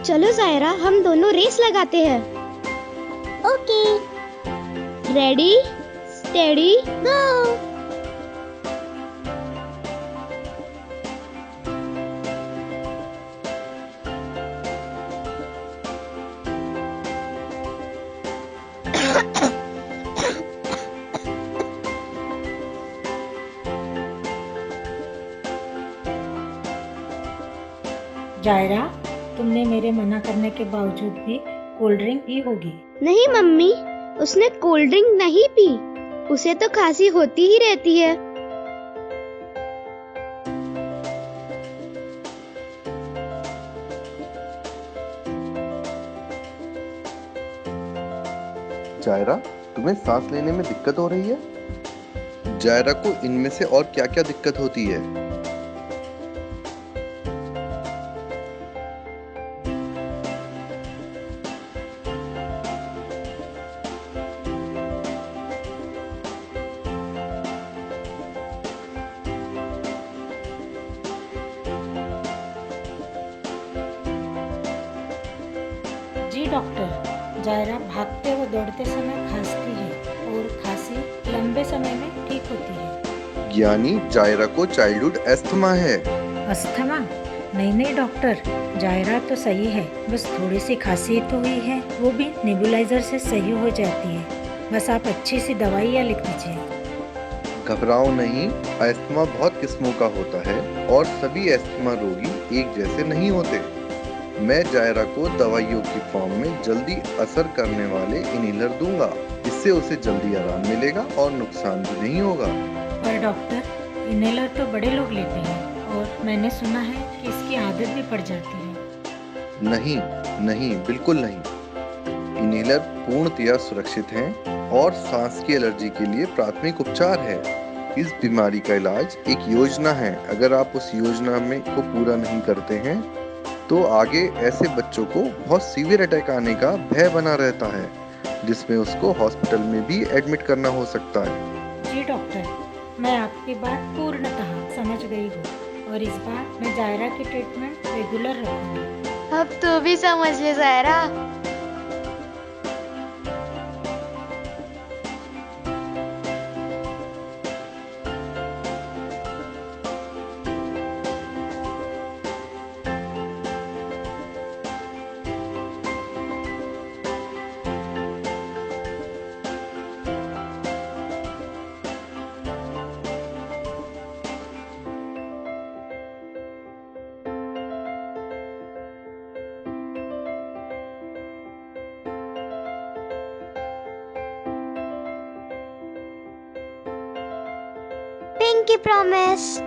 चलो जायरा, हम दोनों रेस लगाते हैं। ओके, रेडी, स्टेडी, गो। जायरा, तुमने मेरे मना करने के बावजूद भी कोल्ड ड्रिंक पी होगी। नहीं मम्मी, उसने कोल्ड ड्रिंक नहीं पी। उसे तो खांसी होती ही रहती है। जायरा, तुम्हें सांस लेने में दिक्कत हो रही है? जायरा को इनमें से और क्या-क्या दिक्कत होती है? जी डॉक्टर, जायरा भागते व दौड़ते समय खांसती है और खांसी लंबे समय में ठीक होती है। यानी जायरा को चाइल्डहुड अस्थमा है। अस्थमा? नहीं डॉक्टर, जायरा तो सही है, बस थोड़ी सी खांसी तो हुई है, वो भी नेबुलाइजर से सही हो जाती है। बस आप अच्छी सी दवाइयाँ लिख दीजिए। घबराओ नहीं, अस्थमा बहुत किस्मों का होता है और सभी अस्थमा रोगी एक जैसे नहीं होते। मैं जायरा को दवाइयों की फॉर्म में जल्दी असर करने वाले इनहेलर दूंगा। इससे उसे जल्दी आराम मिलेगा और नुकसान भी नहीं होगा। पर डॉक्टर, इनहेलर तो बड़े लोग लेते हैं और मैंने सुना है कि इसकी आदत भी पड़ जाती है। नहीं, नहीं, बिल्कुल नहीं। इनहेलर पूर्णतया सुरक्षित हैं और सांस की एलर्जी के लिए प्राथमिक उपचार है। इस बीमारी का इलाज एक योजना है। अगर आप उस योजना में को पूरा नहीं करते हैं तो आगे ऐसे बच्चों को बहुत सीवियर अटैक आने का भय बना रहता है, जिसमें उसको हॉस्पिटल में भी एडमिट करना हो सकता है। जी डॉक्टर, मैं आपकी बात पूर्णतः समझ गई हूँ और इस बार मैं जायरा की ट्रीटमेंट रेगुलर रखूंगी। अब तू भी समझ ले जायरा। Pinky promise.